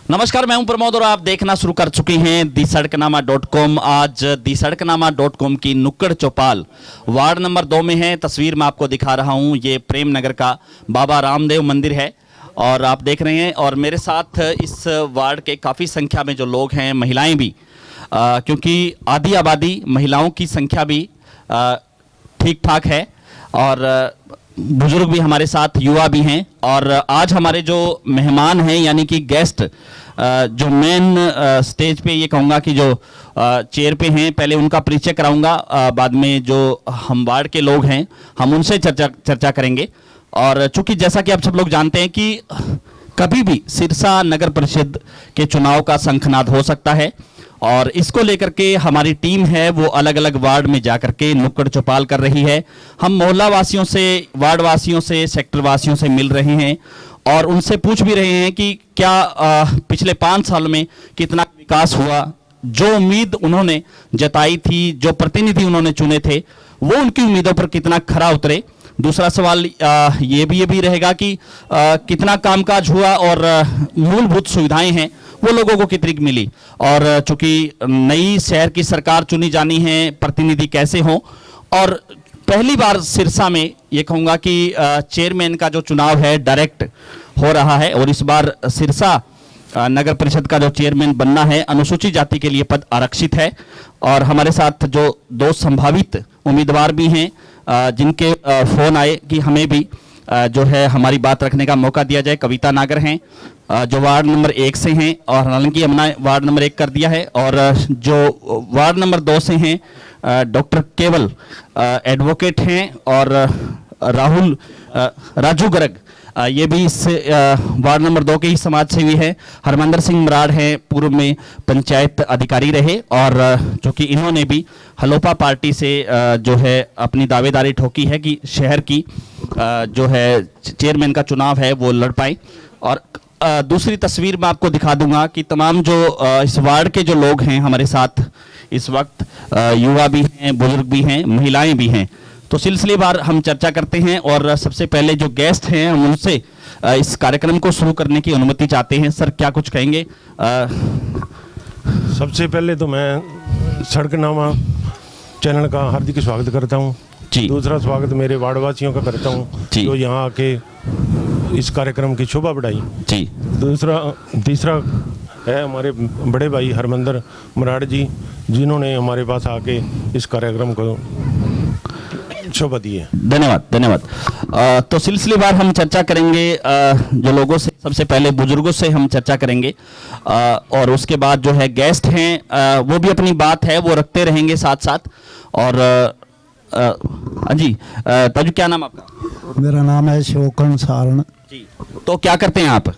नमस्कार, मैं हूं प्रमोद और आप देखना शुरू कर चुके हैं दी-सड़कनामा.com। आज दी-सड़कनामा.com की नुक्कड़ चौपाल वार्ड नंबर 2 में है। तस्वीर मैं आपको दिखा रहा हूं, ये प्रेम नगर का बाबा रामदेव मंदिर है और आप देख रहे हैं। और मेरे साथ इस वार्ड के काफ़ी संख्या में जो लोग हैं, महिलाएं भी, क्योंकि आधी आबादी महिलाओं की संख्या भी ठीक ठाक है और बुजुर्ग भी हमारे साथ, युवा भी हैं। और आज हमारे जो मेहमान हैं यानी कि गेस्ट, जो मेन स्टेज पे ये कहूँगा कि जो चेयर पे हैं, पहले उनका परिचय कराऊंगा, बाद में जो हम वार्ड के लोग हैं हम उनसे चर्चा करेंगे। और चूंकि जैसा कि आप सब लोग जानते हैं कि कभी भी सिरसा नगर परिषद के चुनाव का शंखनाद हो सकता है और इसको लेकर के हमारी टीम है वो अलग अलग वार्ड में जाकर के नुक्कड़ चौपाल कर रही है। हम मोहल्ला वासियों से, वार्ड वासियों से, सेक्टर वासियों से मिल रहे हैं और उनसे पूछ भी रहे हैं कि क्या पिछले 5 साल में कितना विकास हुआ। जो उम्मीद उन्होंने जताई थी, जो प्रतिनिधि उन्होंने चुने थे, वो उनकी उम्मीदों पर कितना खरा उतरे। दूसरा सवाल ये भी रहेगा कि कितना कामकाज हुआ और मूलभूत सुविधाएं हैं वो लोगों को कितनी मिली। और चूंकि नई शहर की सरकार चुनी जानी है, प्रतिनिधि कैसे हों, और पहली बार सिरसा में ये कहूँगा कि चेयरमैन का जो चुनाव है डायरेक्ट हो रहा है और इस बार सिरसा नगर परिषद का जो चेयरमैन बनना है, अनुसूचित जाति के लिए पद आरक्षित है। और हमारे साथ जो 2 संभावित उम्मीदवार भी हैं जिनके फ़ोन आए कि हमें भी जो है हमारी बात रखने का मौका दिया जाए। कविता नागर हैं जो वार्ड नंबर 1 से हैं और हालांकि हमने वार्ड नंबर 1 कर दिया है। और जो वार्ड नंबर 2 से हैं डॉक्टर केवल एडवोकेट हैं और राजू गर्ग ये भी इस वार्ड नंबर 2 के ही समाज सेवी है। हरमंदर सिंह मराड़ हैं, पूर्व में पंचायत अधिकारी रहे और चूँकि इन्होंने भी हलोपा पार्टी से जो है अपनी दावेदारी ठोकी है कि शहर की जो है चेयरमैन का चुनाव है वो लड़ पाए। और दूसरी तस्वीर मैं आपको दिखा दूंगा कि तमाम जो इस वार्ड के जो लोग हैं हमारे साथ इस वक्त, युवा भी हैं, बुजुर्ग भी हैं, महिलाएं भी हैं। तो सिलसिलेवार हम चर्चा करते हैं और सबसे पहले जो गेस्ट हैं हम उनसे इस कार्यक्रम को शुरू करने की अनुमति चाहते हैं। सर, क्या कुछ कहेंगे? सबसे पहले तो मैं सड़कनामा चैनल का हार्दिक स्वागत करता हूं जी। दूसरा स्वागत मेरे वार्डवासियों का करता हूं जो यहाँ आके इस कार्यक्रम की शोभा बढ़ाई जी। तीसरा है हमारे बड़े भाई हरमंदर मराड़ जी, जिन्होंने हमारे पास आके इस कार्यक्रम को शोभा दी है। धन्यवाद। तो सिलसिलेवार हम चर्चा करेंगे जो लोगों से, सबसे पहले बुजुर्गों से हम चर्चा करेंगे और उसके बाद जो है गेस्ट हैं वो भी अपनी बात है वो रखते रहेंगे साथ साथ। और जी ताजू, क्या नाम आपका? मेरा नाम है शोकन सारण जी। तो क्या करते हैं आप?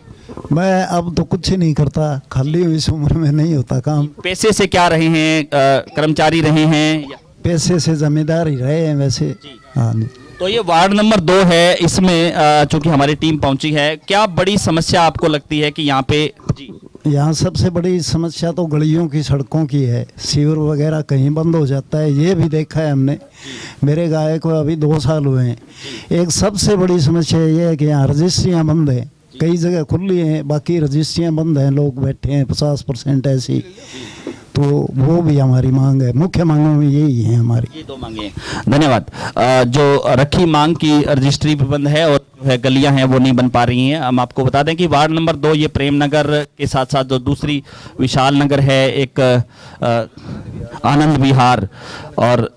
मैं अब तो कुछ ही नहीं करता, खाली इस उम्र में नहीं होता काम। पैसे से क्या रहे हैं? कर्मचारी रहे हैं या पैसे से जमींदार ही रहे हैं वैसे। हाँ। तो ये वार्ड नंबर 2 है, इसमें चूंकि हमारी टीम पहुंची है, क्या बड़ी समस्या आपको लगती है कि यहाँ पे? जी, यहाँ सबसे बड़ी समस्या तो गलियों की, सड़कों की है। सीवर वगैरह कहीं बंद हो जाता है, ये भी देखा है हमने। मेरे गाय को अभी 2 साल हुए हैं। एक सबसे बड़ी समस्या ये है कि यहाँ रजिस्ट्रियाँ बंद हैं, कई जगह खुली हैं, बाकी रजिस्ट्रियाँ बंद हैं, लोग बैठे हैं 50% ऐसी। तो वो भी हमारी मांग है, मुख्य मांगों में यही है हमारी। ये 2 मांगे हैं। धन्यवाद। जो रखी मांग की रजिस्ट्री भी बंद है और जो है गलियां हैं वो नहीं बन पा रही हैं। हम आपको बता दें कि वार्ड नंबर 2 ये प्रेम नगर के साथ साथ जो दूसरी विशाल नगर है, एक आनंद विहार और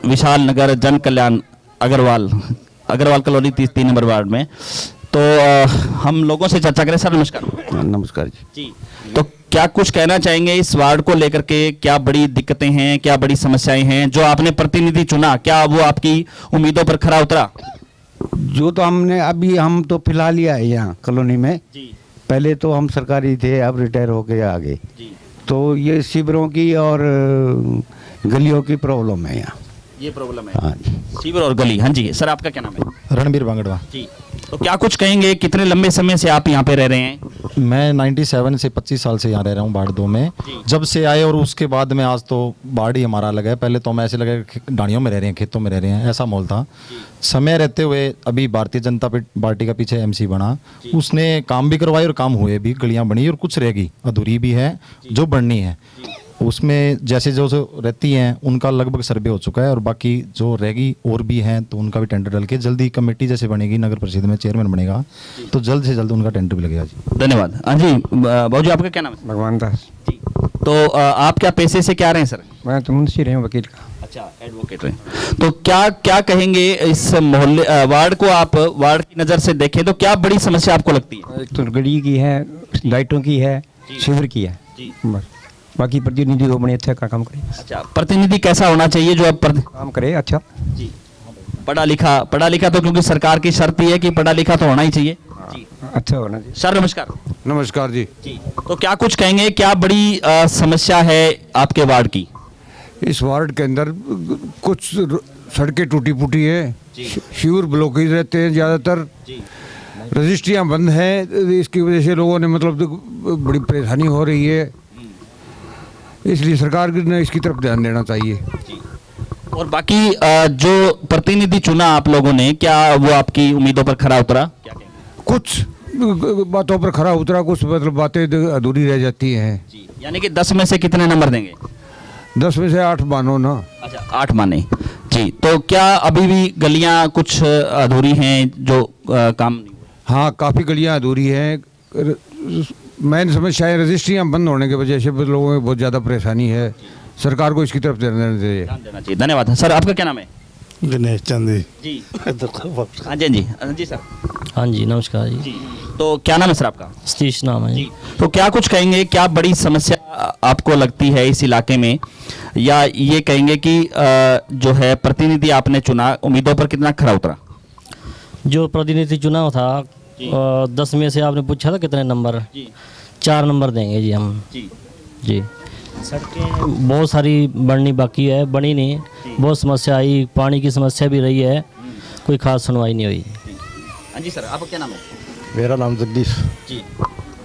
विशाल नगर, जन कल्याण, अग्रवाल कॉलोनी 3 नंबर वार्ड में। तो हम लोगों से चर्चा करें। सर नमस्कार। नमस्कार जी। तो क्या कुछ कहना चाहेंगे इस वार्ड को लेकर के? क्या बड़ी दिक्कतें हैं, क्या बड़ी समस्याएं हैं? जो आपने प्रतिनिधि चुना, क्या वो आपकी उम्मीदों पर खरा उतरा? जो तो हम तो फिलहाल ही आए यहाँ कॉलोनी में जी। पहले तो हम सरकारी थे, अब रिटायर होके आ गए। तो ये शिविरों की और गलियों की प्रॉब्लम है यहाँ। ये प्रॉब्लम है। हाँ जी, शिविर और गली। हाँ जी सर, आपका क्या नाम है? रणबीर बांगड़वा जी। तो क्या कुछ कहेंगे, कितने लंबे समय से आप यहाँ पे रह रहे हैं? मैं 97 से 25 साल से यहाँ रह रहा हूँ बाढ़ 2 में। जब से आए और उसके बाद में आज तो बाढ़ ही हमारा लगा है। पहले तो हम ऐसे लगे डाणियों में रह रहे हैं, खेतों में रह रहे हैं, ऐसा माहौल था। समय रहते हुए अभी भारतीय जनता पार्टी का पीछे एमसी बना, उसने काम भी करवाए और काम हुए भी, गलियाँ बनी और कुछ रहेगी अधूरी भी है जो बननी है। उसमें जैसे जो रहती हैं उनका लगभग सर्वे हो चुका है और बाकी जो रहेगी और भी हैं तो उनका भी टेंडर डाल के जल्दी कमेटी जैसे बनेगी, नगर परिषद में चेयरमैन बनेगा तो जल्द से जल्द उनका टेंडर भी लगेगा जी। धन्यवाद। हाँ जी, बाबू जी आपका क्या नाम है? भगवान दास जी। तो आप क्या पेशे से क्या रहे हैं सर? मैं तो मुंशी रहे हूँ, वकील का। अच्छा, एडवोकेट रहे। तो क्या क्या कहेंगे इस मोहल्ले वार्ड को, आप वार्ड की नज़र से देखें तो क्या बड़ी समस्या आपको लगती है? एक तो गली की है, लाइटों की है, शिविर की है, बस। बाकी प्रतिनिधि वो बड़े अच्छा काम करे। अच्छा, प्रतिनिधि कैसा होना चाहिए जो अब काम करे अच्छा जी? पढ़ा लिखा तो क्योंकि सरकार की शर्त ही है कि पढ़ा लिखा तो होना ही चाहिए जी। अच्छा होना चाहिए। सर नमस्कार। नमस्कार जी। तो क्या कुछ कहेंगे, क्या बड़ी समस्या है आपके वार्ड की? इस वार्ड के अंदर कुछ सड़कें टूटी फूटी है, शिविर ब्लॉकेज रहते हैं ज़्यादातर, रजिस्ट्रियाँ बंद हैं, इसकी वजह से लोगों ने मतलब बड़ी परेशानी हो रही है, इसलिए सरकार ने इसकी तरफ ध्यान देना चाहिए। और बाकी जो प्रतिनिधि चुना आप लोगों ने, क्या वो आपकी उम्मीदों पर खरा उतरा? क्या कहेंगे? कुछ बातों पर खरा उतरा, कुछ मतलब बातें अधूरी रह जाती हैं। यानी कि 10 में से कितने नंबर देंगे? 10 में से 8 मानो ना। अच्छा, 8 माने जी। तो क्या अभी भी गलियां कुछ अधूरी हैं जो काम नहीं हुआ? हाँ, काफ़ी गलियाँ अधूरी हैं। मेन समस्या है रजिस्ट्रियाँ बंद होने की वजह से लोगों में बहुत ज़्यादा परेशानी है, सरकार को इसकी तरफ ध्यान देना चाहिए। धन्यवाद। सर आपका क्या नाम है? गणेश चंद जी। हाँ जी सर। हाँ जी नमस्कार जी। तो क्या नाम है सर आपका? सतीश नाम है जी। तो क्या कुछ कहेंगे, क्या बड़ी समस्या आपको लगती है इस इलाके में, या ये कहेंगे कि जो है प्रतिनिधि आपने चुना, उम्मीदों पर कितना खरा उतरा? जो प्रतिनिधि चुनाव था 10 में से आपने पूछा था कितने नंबर? 4 नंबर देंगे जी हम जी। सड़कें बहुत सारी बननी बाकी है, बनी नहीं, बहुत समस्या आई, पानी की समस्या भी रही है, कोई खास सुनवाई नहीं हुई। हाँ जी सर, आपका क्या नाम है? मेरा नाम जगदीश जी।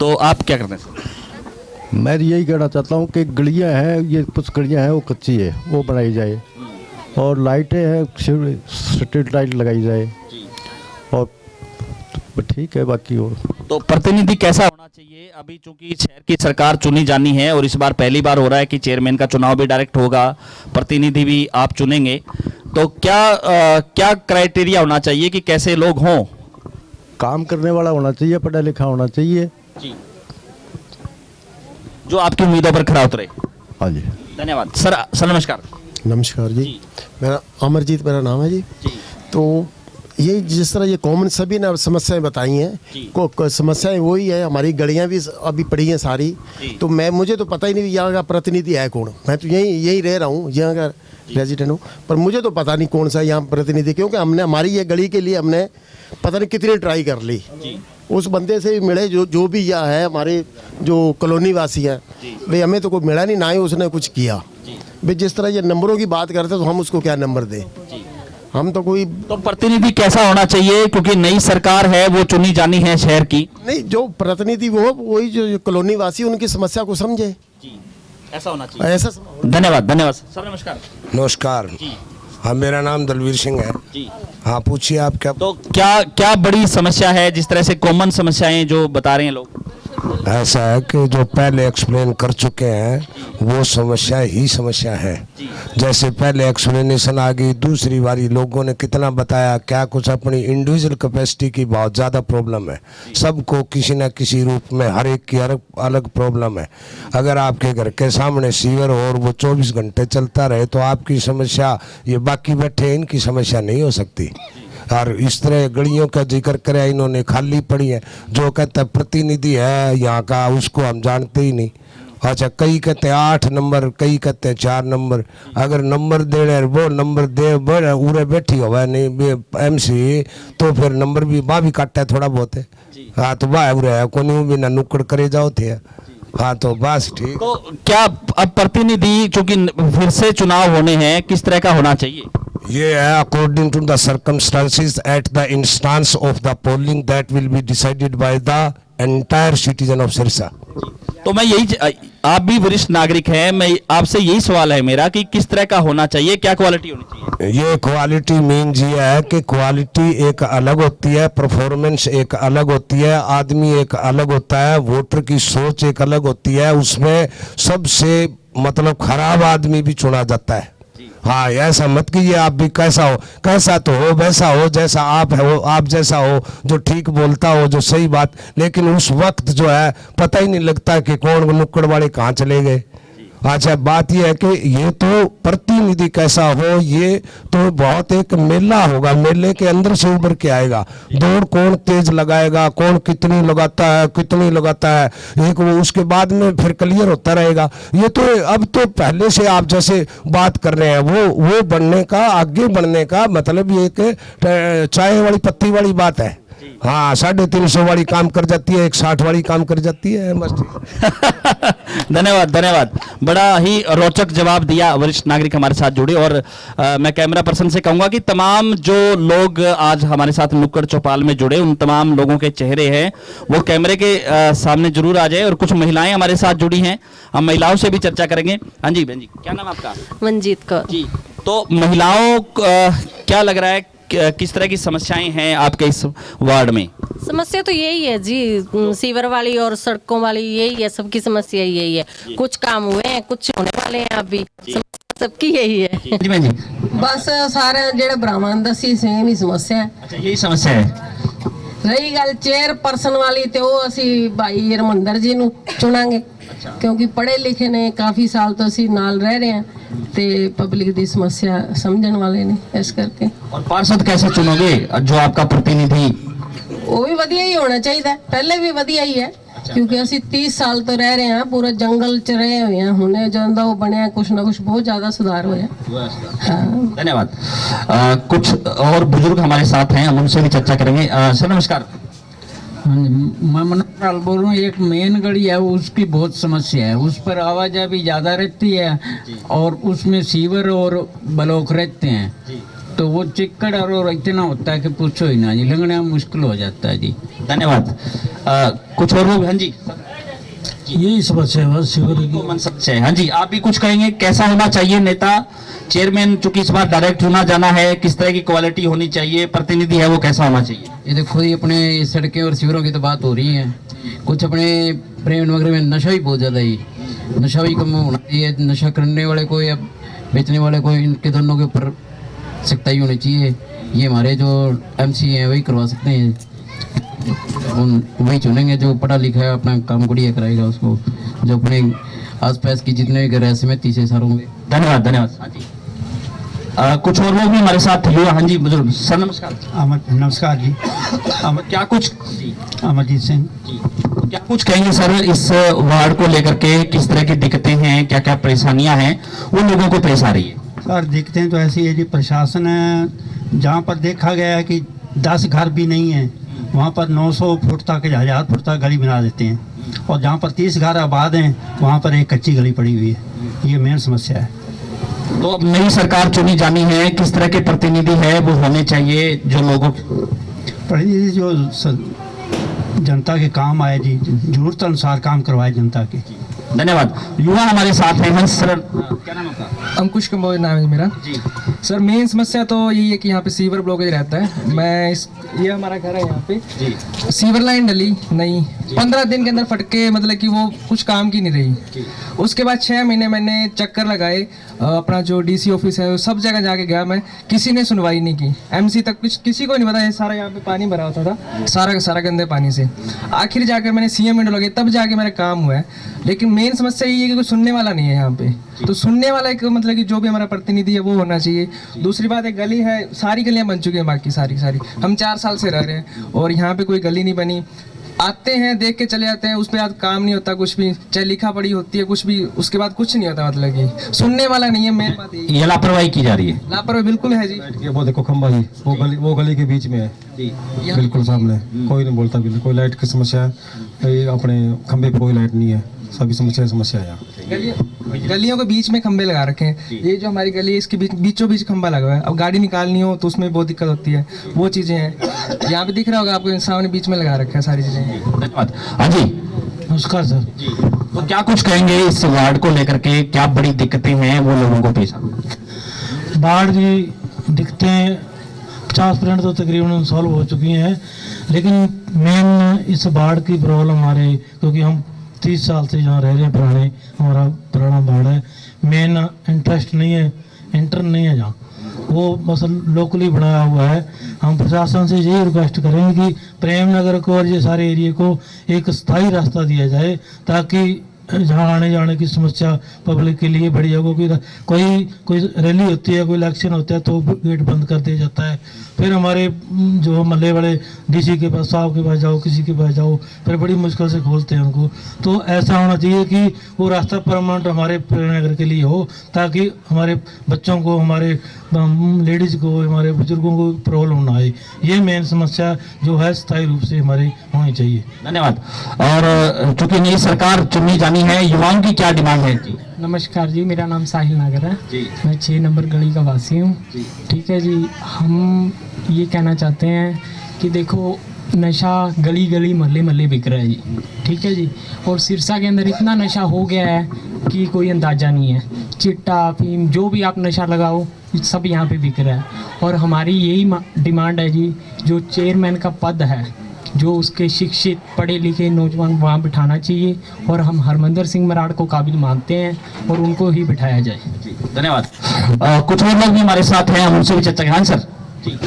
तो आप क्या करते हैं सर? मैं यही कहना चाहता हूँ कि गलियाँ हैं, ये कुछ गलियाँ हैं वो कच्ची है, वो बनाई जाए, और लाइटें हैं स्ट्रीट लाइट लगाई जाए, और ठीक है बाकी और। तो प्रतिनिधि कैसा होना चाहिए? अभी चूंकि शहर की सरकार चुनी जानी है और इस बार पहली बार हो रहा है कि चेयरमैन का चुनाव भी डायरेक्ट होगा, प्रतिनिधि भी आप चुनेंगे, तो क्या क्राइटेरिया होना चाहिए कि कैसे लोग हों? काम करने वाला होना चाहिए, पढ़ा लिखा होना चाहिए जी, जो आपकी उम्मीदों पर खरा उतरे। हाँ जी। धन्यवाद। सर नमस्कार। नमस्कार जी। मेरा अमरजीत मेरा नाम है जी। तो ये जिस तरह ये कॉमन सभी ने समस्याएं बताई हैं, को समस्याएं वही है, हमारी गलियां भी अभी पड़ी हैं सारी। तो मुझे तो पता ही नहीं यहाँ का प्रतिनिधि है कौन। मैं तो यही रह रहा हूँ, यहाँ का रेजिडेंट हूँ, पर मुझे तो पता नहीं कौन सा यहाँ प्रतिनिधि, क्योंकि हमने हमारी ये गली के लिए हमने पता नहीं कितनी ट्राई कर ली। उस बंदे से भी मिले जो भी यहाँ है, हमारे जो कॉलोनी वासी हैं, भाई हमें तो कोई मिला नहीं, ना ही उसने कुछ किया। भाई जिस तरह ये नंबरों की बात करते तो हम उसको क्या नंबर दें? हम तो कोई तो प्रतिनिधि कैसा होना चाहिए, क्योंकि नई सरकार है वो चुनी जानी है शहर की? नहीं, जो प्रतिनिधि वही जो कॉलोनी वासी उनकी समस्या को समझे, ऐसा होना चाहिए। ऐसा। धन्यवाद। सर नमस्कार। नमस्कार। हाँ, मेरा नाम दलवीर सिंह है जी। हाँ, पूछिए आप क्या। तो क्या बड़ी समस्या है, जिस तरह से कॉमन समस्याएं जो बता रहे हैं लोग? ऐसा है कि जो पहले एक्सप्लेन कर चुके हैं वो समस्या ही समस्या है। जैसे पहले एक्सप्लेनेशन आ गई, दूसरी बारी लोगों ने कितना बताया, क्या कुछ अपनी इंडिविजुअल कैपेसिटी की बहुत ज़्यादा प्रॉब्लम है। सबको किसी न किसी रूप में हर एक की अलग प्रॉब्लम है। अगर आपके घर के सामने सीवर हो और वो 24 घंटे चलता रहे तो आपकी समस्या ये बाकी बैठे इनकी समस्या नहीं हो सकती। और इस तरह गलियों का जिक्र करें, इन्होंने खाली पड़ी है। जो कहता है प्रतिनिधि है यहाँ का, उसको हम जानते ही नहीं। अच्छा, कई कहते हैं 8 नंबर, कई कहते हैं 4 नंबर। अगर नंबर दे रहे वो नंबर दे उरे बैठी हो नहीं एमसी, तो फिर नंबर भी वहाँ भी काटता है थोड़ा बहुत है। हाँ, तो वाह उरे है को भी ना नुक्कड़ करे जाओ थे। हाँ, तो बस ठीक। तो क्या अब प्रतिनिधि चूंकि फिर से चुनाव होने हैं, किस तरह का होना चाहिए? ये है according to the circumstances at the instance of the polling that will be decided by the entire citizen of Sirsa. तो मैं आप भी वरिष्ठ नागरिक हैं, मैं आपसे यही सवाल है मेरा कि किस तरह का होना चाहिए, क्या क्वालिटी होनी चाहिए? ये क्वालिटी मीन्स ये है कि क्वालिटी एक अलग होती है, परफॉर्मेंस एक अलग होती है, आदमी एक अलग होता है, वोटर की सोच एक अलग होती है, उसमें सबसे मतलब खराब आदमी भी चुना जाता है। हाँ, ऐसा मत कीजिए आप भी कैसा हो, कैसा तो हो वैसा हो, जैसा आप हो आप जैसा हो, जो ठीक बोलता हो, जो सही बात, लेकिन उस वक्त जो है पता ही नहीं लगता कि कौन नुक्कड़ वाले कहाँ चले गए। अच्छा, बात यह है कि ये तो प्रतिनिधि कैसा हो, ये तो बहुत एक मेला होगा, मेले के अंदर से उभर के आएगा। दौड़ कौन तेज लगाएगा, कौन कितनी लगाता है, एक वो उसके बाद में फिर क्लियर होता रहेगा। ये तो अब तो पहले से आप जैसे बात कर रहे हैं वो बढ़ने का, आगे बढ़ने का मतलब ये कि चाय वाली पत्ती वाली बात है। हाँ, 350 वाली काम कर जाती है, 160 वाली काम कर जाती है, मस्त। धन्यवाद, बड़ा ही रोचक जवाब दिया वरिष्ठ नागरिक हमारे साथ जुड़े। और मैं कैमरा पर्सन से कहूंगा कि तमाम जो लोग आज हमारे साथ नुक्कड़ चौपाल में जुड़े, उन तमाम लोगों के चेहरे हैं वो कैमरे के सामने जरूर आ जाए। और कुछ महिलाएं हमारे साथ जुड़ी हैं, हम महिलाओं से भी चर्चा करेंगे। हाँ जी बहन जी, क्या नाम आपका? मंजीत कौर जी। तो महिलाओं क्या लग रहा है, किस तरह की समस्याएं हैं आपके इस वार्ड में? समस्या तो यही है जी, सीवर वाली और सड़कों वाली, यही है, सबकी समस्या यही है। कुछ काम हुए हैं, कुछ होने वाले हैं अभी, सबकी यही है जी। बस सारे जेड़े ब्राह्मण दसी सेम ही समस्या है। अच्छा, यही समस्या है। रही गल चेयरपर्सन वाली तो असी भाई हरमंदर जी ਨੂੰ चुनांगे, क्योंकि पढ़े लिखे ने, काफी साल तो असी नाल रह रहे हैं ते पब्लिक दी समस्या समझण वाले ने, इस करके। और पार्षद कैसे चुनोगे जो आपका प्रतिनिधि? वो भी वधिया ही होना चाहिए, पहले भी वधिया ही है, क्योंकि असी 30 साल तो रह रहे हैं, पूरा जंगल च रहे हुए हैं, हुणे जदा वो बनया कुछ ना कुछ बहुत ज्यादा सुधार होया। हाँ। धन्यवाद। कुछ और बुजुर्ग हमारे साथ हैं, हम उनसे भी चर्चा करेंगे। सर नमस्कार। मैं मनोहर बोल रहा हूँ। एक मेन गली है, उसकी बहुत समस्या है, उस पर आवाजाही ज़्यादा रहती है और उसमें सीवर और ब्लॉक रहते हैं, तो वो चिक्कड़ और इतना होता है कि पूछो ही ना जी, लगना मुश्किल हो जाता है जी। धन्यवाद। कुछ और लोग? हाँ जी, यही समस्या है बस सीवर की समस्या है। हाँ जी, आप भी कुछ कहेंगे, कैसा होना चाहिए नेता? चेयरमैन चूंकि इस बार डायरेक्ट चुना जाना है, किस तरह की क्वालिटी होनी चाहिए, प्रतिनिधि है वो कैसा होना चाहिए? ये देखो, ये अपने सड़कें और सीवरों की तो बात हो रही है, कुछ अपने प्रेम नगर में नशा भी बहुत ज़्यादा ही, नशा भी कम होना चाहिए। नशा करने वाले को या बेचने वाले को, इनके दोनों के ऊपर सख्ताई होनी चाहिए। ये हमारे जो MC हैं वही करवा सकते हैं, वही चुनेंगे जो पढ़ा लिखा है, अपना काम बढ़िया कराएगा उसको, जो अपने आसपास की जितने भी घर है समिति से सारों में। धन्यवाद। हाँ जी, कुछ और लोग भी हमारे साथ हुए। हाँ जी बुजुर्ग सर नमस्कार। नमस्कार जी। क्या कुछ? अमरजीत सिंह जी, क्या कुछ कहेंगे सर इस वार्ड को लेकर के, किस तरह की दिक्कतें हैं, क्या क्या परेशानियां हैं उन लोगों को पेश आ रही है? सर दिक्कतें तो ऐसी है जी, प्रशासन है, जहाँ पर देखा गया है कि 10 घर भी नहीं है, वहाँ पर 900 फुट तक 1000 फुट तक गली बना देते हैं, और जहाँ पर 30 घर आबाद हैं वहाँ पर एक कच्ची गली पड़ी हुई है। ये मेन समस्या है। तो अब नई सरकार चुनी जानी है, किस तरह के प्रतिनिधि है वो होने चाहिए, जो लोगों प्रतिनिधि जो जनता के काम आए जी, जरूरत अनुसार काम करवाए जनता के। धन्यवाद। युवा हमारे साथ हैं। हंस सर, क्या नाम आपका? अंकुश कंबोज नाम है मेरा जी। सर मेन समस्या तो यही है कि यहाँ पे सीवर ब्लॉकेज रहता है। ये हमारा घर है, यहाँ पे जी सीवर लाइन डली नहीं, 15 दिन के अंदर फटके, मतलब कि वो कुछ काम की नहीं रही। उसके बाद 6 महीने मैंने चक्कर लगाए, अपना जो DC ऑफिस है सब जगह जाके गया मैं, किसी ने सुनवाई नहीं की। MC तक कुछ किसी को नहीं पता, सारा यहाँ पे पानी भरा होता था, सारा का सारा गंदे पानी से। आखिर जाकर मैंने CM विंडो लगे, तब जाके मेरा काम हुआ है। लेकिन मेन समस्या ये है कि कोई सुनने वाला नहीं है यहाँ पे, तो सुनने वाला एक मतलब कि जो भी हमारा प्रतिनिधि है वो होना चाहिए। दूसरी बात, एक गली है, सारी गलियाँ बन चुकी हैं, बाकी सारी हम 4 साल से रह रहे हैं और यहाँ पे कोई गली नहीं बनी। आते हैं, देख के चले जाते हैं, उस पर आज काम नहीं होता कुछ भी, चाहे लिखा पढ़ी होती है कुछ भी, उसके बाद कुछ नहीं होता, मतलब कि सुनने वाला नहीं है। मेन बात ये लापरवाही की जा रही है। लापरवाही बिल्कुल है जी। वो देखो खंबा ही, वो गली के बीच में है बिल्कुल सामने, कोई नहीं बोलता, बिल्कुल कोई लाइट की समस्या है, अपने खंबे पे कोई लाइट नहीं है। सभी समस्या है यहाँ। गलियों के बीच में खंबे लगा रखे हैं। ये जो हमारी गली है इसके बीचों बीच खंबा लगा हुआ है। अब गाड़ी निकालनी हो तो उसमें बहुत दिक्कत होती है। वो चीज़ें हैं, यहाँ पे दिख रहा होगा आपको, सामने बीच में लगा रखा है सारी चीज़ें। धन्यवाद। हाँ जी, नमस्कार सर। तो क्या कुछ कहेंगे इस वार्ड को लेकर के, क्या बड़ी दिक्कतें हैं वो लोगों को पेश आती? बाढ़ की दिक्कतें 50% तो तकरीबन सॉल्व हो चुकी हैं, लेकिन मेन इस बाढ़ की प्रॉब्लम हमारे, क्योंकि हम 30 साल से यहाँ रह रहे हैं, हमारा पुराना बाढ़ है, मेन इंटरेस्ट नहीं है, इंटर नहीं है जहाँ, वो बस लोकली बनाया हुआ है। हम प्रशासन से यही रिक्वेस्ट करेंगे कि प्रेम नगर को और ये सारे एरिया को एक स्थायी रास्ता दिया जाए, ताकि जहाँ आने जाने की समस्या पब्लिक के लिए बढ़िया हो। कोई रैली होती है, कोई इलेक्शन होता है तो गेट बंद कर दिया जाता है, फिर हमारे जो महल्ले वाले डीसी के पास, साहब के पास जाओ, किसी के पास जाओ, फिर बड़ी मुश्किल से खोलते हैं उनको। तो ऐसा होना चाहिए कि वो रास्ता परमानेंट हमारे प्रेम नगर के लिए हो, ताकि हमारे बच्चों को, हमारे लेडीज़ को, हमारे बुजुर्गों को प्रॉब्लम ना आए। ये मेन समस्या जो है स्थायी रूप से हमारी होनी चाहिए। धन्यवाद। और चूंकि नई सरकार चुनी जानी है, युवाओं की क्या डिमांड है जी? नमस्कार जी, मेरा नाम साहिल नागर है जी। मैं 6 नंबर गली का वासी हूँ। ठीक है जी, हम ये कहना चाहते हैं कि देखो, नशा गली गली मोहल्ले मोहल्ले बिक रहा है जी। ठीक है जी, और सिरसा के अंदर इतना नशा हो गया है कि कोई अंदाज़ा नहीं है। चिट्टा, अफीम, जो भी आप नशा लगाओ सब यहाँ पे बिक रहा है। और हमारी यही डिमांड है जी, जो चेयरमैन का पद है, जो उसके शिक्षित पढ़े लिखे नौजवान वहाँ बिठाना चाहिए, और हम हरमंदर सिंह मराड़ को काबिल मानते हैं और उनको ही बिठाया जाए। धन्यवाद। कुछ और लोग भी हमारे साथ हैं, हम उनसे भी चर्चा करें। सर जी,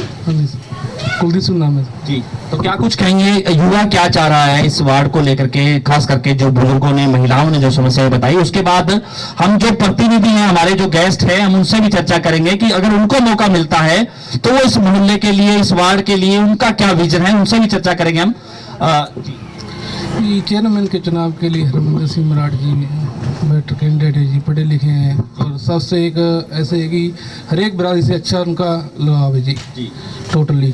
कुलदीप सिंह नाम है जी। तो क्या कुछ कहेंगे, युवा क्या चाह रहा है इस वार्ड को लेकर के, खास करके जो बुजुर्गों ने, महिलाओं ने जो समस्याएं बताई, उसके बाद हम जो प्रतिनिधि हैं, हमारे जो गेस्ट हैं, हम उनसे भी चर्चा करेंगे कि अगर उनको मौका मिलता है तो वो इस मोहल्ले के लिए, इस वार्ड के लिए उनका क्या विजन है, उनसे भी चर्चा करेंगे हम। चेयरमैन के चुनाव के लिए हरमंदर सिंह मराड़ जी बेटर कैंडिडेट है जी, पढ़े लिखे हैं, और सबसे एक ऐसे है कि हर एक बरादरी से अच्छा उनका लगाव है जी। टोटली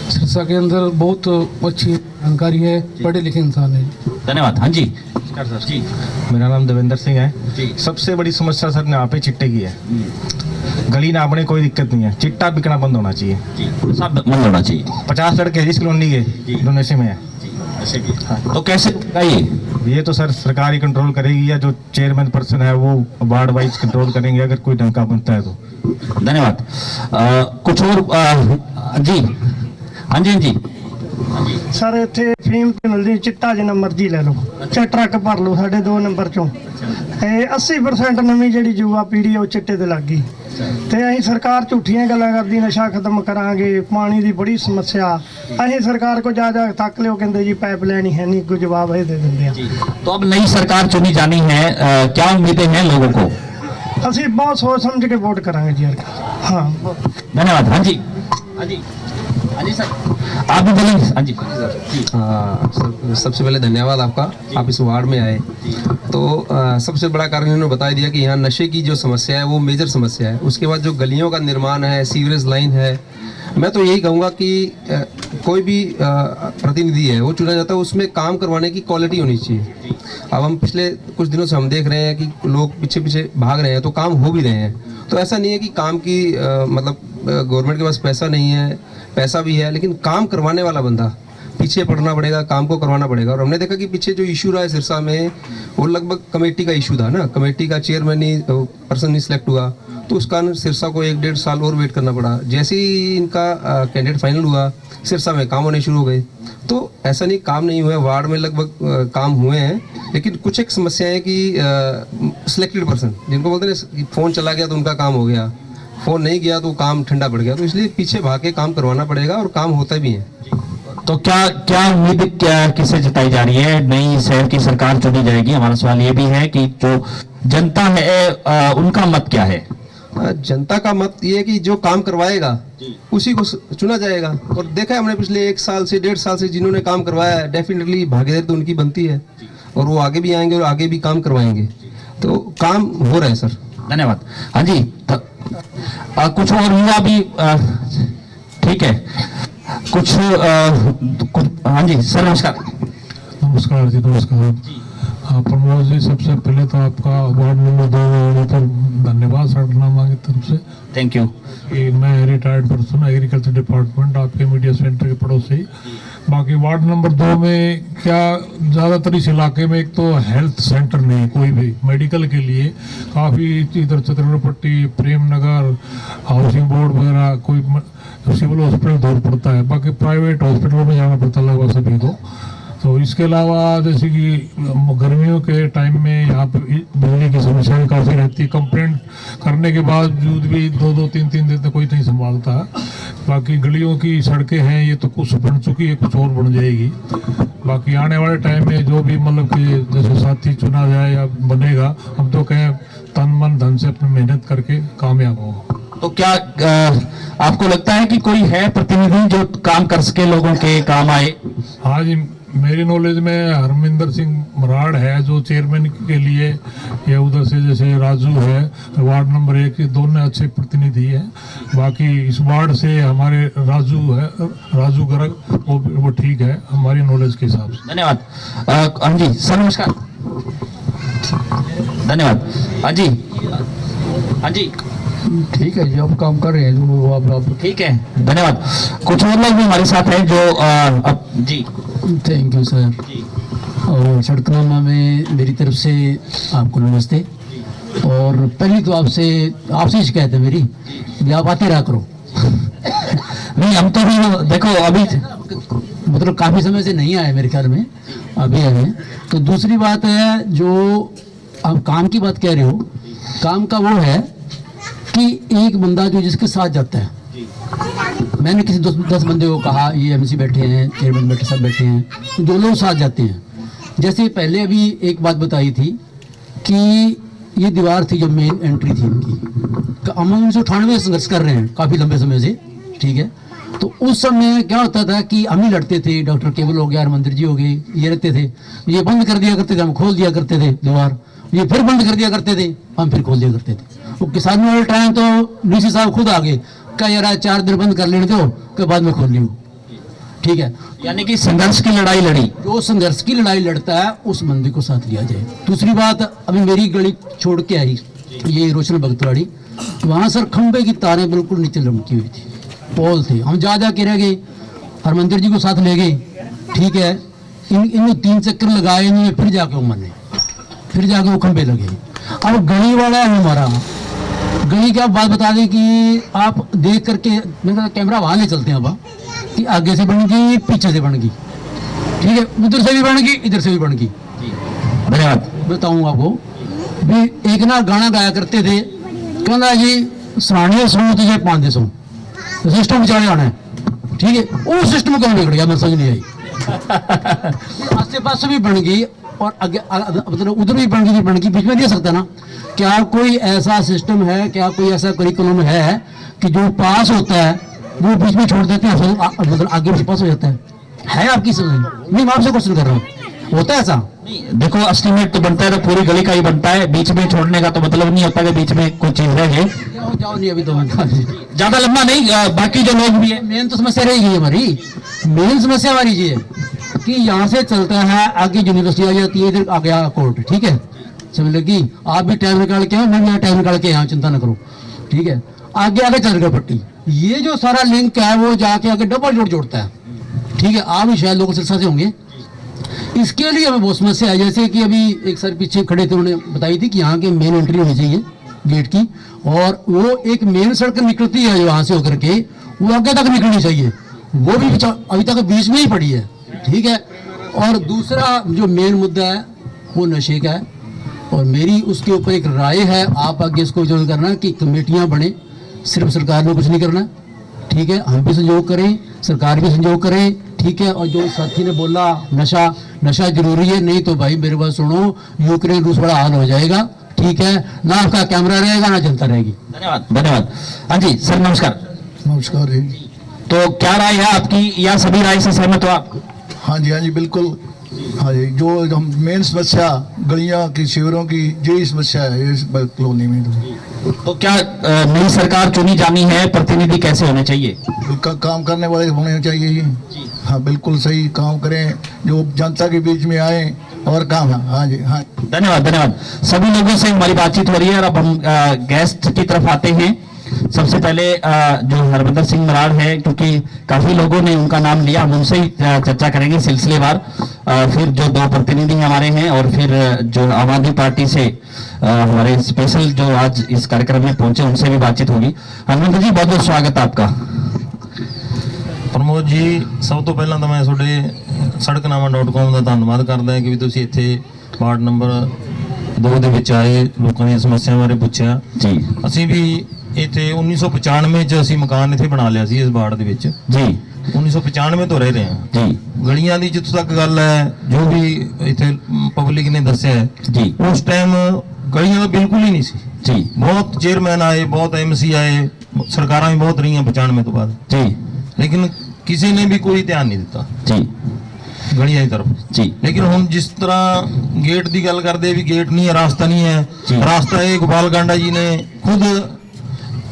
सिरसा के अंदर बहुत अच्छी जानकारी है, पढ़े लिखे इंसान है। धन्यवाद। हाँ जी, सर जी, मेरा नाम देवेंद्र सिंह है जी। सबसे बड़ी समस्या सर यहाँ पे चिट्टे की है। गली ना अपने कोई दिक्कत नहीं है, चिट्टा बिकना बंद होना चाहिए, सब बंद होना चाहिए। 50 लड़के हैं जिस कॉलोनी के जो नशे में है। तो कैसे ये तो सर सरकार ही कंट्रोल करेगी, या जो चेयरमैन पर्सन है वो वार्ड वाइज कंट्रोल करेंगे, अगर कोई ढंग का बनता है तो। धन्यवाद। कुछ और जी? हाँ जी, हाँ जी। सर इतने फीम मिलती, चिट्टा जिन्ना मर्जी ले लो, चाहे ट्रक भर लो, साढ़े 2 नंबर चों 80% नवीं जी युवा पीढ़ी है वो चिट्टे ते लग गई। तो अं सरकार झूठियां गल्लां करदी, नशा खत्म करांगे, पानी की बड़ी समस्या, अं सरकार को जा थक लियो, कहते जी पाइपलाइन ही है नहीं, कोई जवाब ये दे देंगे। तो अब नई सरकार चुनी जानी है, क्या उम्मीदें हैं लोगों को? असी बहुत सोच समझ के वोट करांगे जी। हाँ, धन्यवाद। हाँ जी, हाँ जी, हाँ जी सर, आप भी बोलेंगे? हाँ जी सर, सबसे पहले धन्यवाद आपका, आप इस वार्ड में आए। तो सबसे बड़ा कारण इन्होंने बता दिया कि यहाँ नशे की जो समस्या है वो मेजर समस्या है। उसके बाद जो गलियों का निर्माण है, सीवरेज लाइन है, मैं तो यही कहूँगा कि कोई भी प्रतिनिधि है वो चुना जाता है, उसमें काम करवाने की क्वालिटी होनी चाहिए। अब हम पिछले कुछ दिनों से हम देख रहे हैं कि लोग पीछे पीछे भाग रहे हैं, तो काम हो भी रहे हैं। तो ऐसा नहीं है कि काम की मतलब गवर्नमेंट के पास पैसा नहीं है, पैसा भी है, लेकिन काम करवाने वाला बंदा पीछे पड़ना पड़ेगा, काम को करवाना पड़ेगा। और हमने देखा कि पीछे जो इशू रहा है सिरसा में, वो लगभग कमेटी का इशू था ना, कमेटी का चेयरमैन ही पर्सन नहीं सिलेक्ट हुआ, तो उस कारण सिरसा को 1-1.5 साल और वेट करना पड़ा। जैसे ही इनका कैंडिडेट फाइनल हुआ, सिरसा में काम होने शुरू हो गए। तो ऐसा नहीं काम नहीं हुआ है, वार्ड में लगभग काम हुए हैं, लेकिन कुछ एक समस्या है कि सिलेक्टेड पर्सन, जिनको बोलते हैं फ़ोन चला गया तो उनका काम हो गया, फ़ोन नहीं गया तो काम ठंडा पड़ गया। तो इसलिए पीछे भाग के काम करवाना पड़ेगा, और काम होता भी है। तो क्या उम्मीद किससे जताई जा रही है? नई शहर की सरकार चुनी जाएगी। हमारा सवाल ये भी है कि जो जनता है उनका मत क्या है? जनता का मत ये है कि जो काम करवाएगा उसी को चुना जाएगा। और देखा है हमने पिछले 1 साल से 1.5 साल से जिन्होंने काम करवाया है, डेफिनेटली भागीदारी तो उनकी बनती है, और वो आगे भी आएंगे और आगे भी काम करवाएंगे। तो काम हो रहा है सर। धन्यवाद। हाँ जी, कुछ और युवा भी ठीक है, कुछ हाँ जी सर, नमस्कार। नमस्कार जी, नमस्कार। प्रमोद जी, सबसे पहले तो आपका वार्ड नंबर 2 में आने पर धन्यवाद सड़कनामा की तरफ से। Thank you. कि मैं रिटायर्ड पर्सन एग्रीकल्चर डिपार्टमेंट आपके मीडिया सेंटर के पड़ोसी। बाकी वार्ड नंबर 2 में क्या ज़्यादातर इस इलाके में एक तो हेल्थ सेंटर नहीं, कोई भी मेडिकल के लिए काफ़ी इधर चतुर्पट्टी, प्रेम नगर, हाउसिंग बोर्ड वगैरह, कोई सिविल हॉस्पिटल दूर पड़ता है। बाकी प्राइवेट हॉस्पिटलों में जाना पड़ता है लगभग सभी को। तो इसके अलावा जैसे कि गर्मियों के टाइम में यहाँ पे बिजली की समस्या काफ़ी रहती है। कंप्लेंट करने के बावजूद भी 2-2, 3-3 दिन तक कोई नहीं संभालता। बाकी गलियों की सड़कें हैं, ये तो कुछ बन चुकी है, कुछ और बन जाएगी। बाकी आने वाले टाइम में जो भी मतलब कि जैसे साथी चुना जाए या बनेगा, हम तो कहें तन मन धन से अपनी मेहनत करके कामयाब हो। तो क्या आपको लगता है कि कोई है प्रतिनिधि जो काम कर सके, लोगों के काम आए? हाँ जी, मेरी नॉलेज में हरमिंदर सिंह मराड़ है जो चेयरमैन के लिए, या उधर से जैसे राजू है वार्ड नंबर 1 के, दोनों अच्छे प्रतिनिधि हैं। बाकी इस वार्ड से हमारे राजू गर्ग, वो ठीक है हमारी नॉलेज के हिसाब से। धन्यवाद। हाँ जी सर, नमस्कार। धन्यवाद। हाँ जी, हाँ जी, ठीक है जी, आप काम कर रहे हैं जो आप ठीक है, धन्यवाद। कुछ और लोग भी हमारे साथ हैं जो अब जी। Thank you sir. और सड़कनामा में मेरी तरफ से आपको नमस्ते। और पहली तो आपसे शिकायत है मेरी कि आप आते रहा करो। नहीं, हम तो भी देखो अभी मतलब काफ़ी समय से नहीं आए मेरे ख्याल में, अभी आए हैं। तो दूसरी बात है, जो आप काम की बात कह रहे हो, काम का वो है कि एक बंदा जो जिसके साथ जाता है, मैंने किसी 10 बंदे को कहा, ये एमसी बैठे हैं, चेयरमैन बैठे, सब बैठे हैं, तो जो लोग साथ जाते हैं। जैसे पहले अभी एक बात बताई थी कि ये दीवार थी जो मेन एंट्री थी इनकी, हम 1998 संघर्ष कर रहे हैं काफ़ी लंबे समय से, ठीक है। तो उस समय क्या होता था कि हम ही लड़ते थे, डॉक्टर केवल हो गया, हरमंदिर जी हो गए, ये रहते थे, ये बंद कर दिया करते थे, हम खोल दिया करते थे दीवार, ये फिर बंद कर दिया करते थे, हम फिर खोल दिया करते थे। वो किसानों वाले टाइम तो डीसी साहब खुद आ गए, क्या यार 4 दिन बंद कर लेने दो, के बाद में खोल लियो, ठीक है। यानी कि संघर्ष की लड़ाई लड़ी, जो संघर्ष की लड़ाई लड़ता है उस बंदे को साथ लिया जाए। दूसरी बात, अभी मेरी गली छोड़ के आई, ये रोशन भगतवाड़ी, वहाँ सर खंबे की तारें बिल्कुल नीचे लमकी हुई थी, पोल थे, हम जा के रह गए, हरमंदिर जी को साथ ले गए, ठीक है। इन्होंने 3 चक्कर लगाए, इन्होंने फिर जाके वो मरने, फिर जाके वो खंबे लगे। अब गली वाला है हमारा, गली की आप बात बता दें कि आप देख करके, मेरा कैमरा वहाँ ले चलते हैं अब कि आगे से बन गई, पीछे से बन गई, ठीक है, उधर से भी बन गई, इधर से भी बन गई। धन्यवाद। बताऊँ आपको भी, एक ना गाना गाया करते थे, कहना जी सराहनीय सुनो तुझे 5 देशों सिस्टम चला जाना है, ठीक है। वो सिस्टम क्यों बिगड़ गया, मैं समझ नहीं आई। आस पास भी बन गई और आगे मतलब उधर भी बन गई, बीच में दे सकता ना। क्या कोई ऐसा सिस्टम है, क्या कोई ऐसा करिकुलम है कि जो पास होता है वो बीच में छोड़ देते हैं, मतलब आगे पीछे पास हो जाता है आपकी समझ? नहीं, मैं आपसे क्वेश्चन कर रहा हूँ, होता है ऐसा? देखो, एस्टीमेट तो बनता है तो पूरी गली का ही बनता है, बीच में छोड़ने का तो मतलब नहीं होता कि बीच में कोई चीज रहे। जाओ नहीं, अभी तो ज्यादा लंबा नहीं, बाकी जो लोग भी है। मेन तो समस्या रहेगी हमारी, मेन समस्या हमारी ये है कि यहाँ से चलता है, आगे यूनिवर्सिटी आ जाती है, इधर आ गया कोर्ट, ठीक है, समझ लगी। आप भी टाइम निकाल के आओ, मैं भी टाइम निकाल के यहाँ, चिंता न करो, ठीक है। आगे चल गया पट्टी, ये जो सारा लिंक है वो जाके आगे डबल रोड जोड़ता है, ठीक है। आप भी शायद लोगों सिलसिला से होंगे, इसके लिए हमें बहुत समस्या है। जैसे कि अभी एक सर पीछे खड़े थे, उन्होंने बताई थी कि यहाँ के मेन एंट्री होनी चाहिए गेट की, और वो एक मेन सड़क निकलती है वहाँ से होकर के, वो आगे तक निकलनी चाहिए, वो भी अभी तक बीच में ही पड़ी है, ठीक है। और दूसरा जो मेन मुद्दा है वो नशे का है, और मेरी उसके ऊपर एक राय है, आप आगे इसको जो करना कि कमेटियाँ बने, सिर्फ सरकार ने कुछ नहीं करना, ठीक है। हम भी सहयोग करें, सरकार भी सहयोग करे, ठीक है। और जो साथी ने बोला नशा जरूरी है, नहीं तो भाई मेरे बात सुनो, यूक्रेन रूस बड़ा हाल हो जाएगा, ठीक है, ना आपका कैमरा रहेगा ना जनता रहेगी। धन्यवाद, धन्यवाद। हाँ जी सर, नमस्कार। नमस्कार जी। तो क्या राय है आपकी, या सभी राय से सहमत हो आप? हाँ जी बिल्कुल। हाँ जी, जो हम मेन समस्या गलियां की, शिविरों की, यही समस्या है इस कॉलोनी में। तो क्या नई सरकार चुनी जानी है, प्रतिनिधि कैसे होने चाहिए? काम करने वाले होने चाहिए जी। हाँ बिल्कुल सही काम करें, जो जनता के बीच में आए और काम है। हाँ जी, हाँ। धन्यवाद धन्यवाद। सभी लोगों से हमारी बातचीत हो रही है और अब हम गेस्ट की तरफ आते हैं। सबसे पहले जो हरविंदर सिंह मराड़ है, क्योंकि काफी लोगों ने उनका नाम लिया, हम उनसे ही चर्चा करेंगे सिलसिलेवार। फिर जो दो प्रतिनिधि हमारे हैं और फिर जो आम आदमी पार्टी से हमारे स्पेशल जो आज इस कार्यक्रम में पहुंचे उनसे भी बातचीत होगी। हरविंदर जी, बहुत बहुत स्वागत है आपका। ਪ੍ਰਮੋਦ ਜੀ, ਸਭ ਤੋਂ ਪਹਿਲਾਂ ਤਾਂ ਮੈਂ ਤੁਹਾਡੇ ਸੜਕਨਾਮਾ.com ਦਾ ਧੰਨਵਾਦ ਕਰਦਾ ਹਾਂ ਕਿ ਵੀ ਤੁਸੀਂ ਇੱਥੇ ਵਾਰਡ ਨੰਬਰ 2 ਦੇ ਵਿੱਚ ਆਏ, ਲੋਕਾਂ ਦੀਆਂ ਸਮੱਸਿਆਵਾਂ ਬਾਰੇ ਪੁੱਛਿਆ ਜੀ। ਅਸੀਂ ਵੀ ਇੱਥੇ 1995 ਚ ਅਸੀਂ ਮਕਾਨ ਇੱਥੇ ਬਣਾ ਲਿਆ ਸੀ ਇਸ ਵਾਰਡ ਦੇ ਵਿੱਚ ਜੀ। 1995 ਤੋਂ ਰਹਿ ਰਹੇ ਹਾਂ ਜੀ। ਗਲੀਆਂ ਦੀ ਜਿੱਥੋਂ ਤੱਕ ਗੱਲ ਹੈ, ਜੋ ਵੀ ਇੱਥੇ ਪਬਲਿਕ ਨੇ ਦੱਸਿਆ ਹੈ ਜੀ, ਉਸ ਟਾਈਮ ਗਲੀਆਂ ਦਾ ਬਿਲਕੁਲ ਹੀ ਨਹੀਂ ਸੀ ਜੀ। ਬਹੁਤ ਚੇਅਰਮੈਨ ਆਏ, ਬਹੁਤ ਐਮਸੀ ਆਏ, ਸਰਕਾਰਾਂ ਵੀ ਬਹੁਤ ਰਹੀਆਂ 95 ਤੋਂ ਬਾਅਦ ਜੀ, लेकिन किसी ने भी कोई ध्यान नहीं दिता जी गलियां की तरफ जी। लेकिन हम जिस तरह गेट की गल करते भी गेट नहीं है, रास्ता नहीं है, रास्ता है गोपाल कांडा जी ने खुद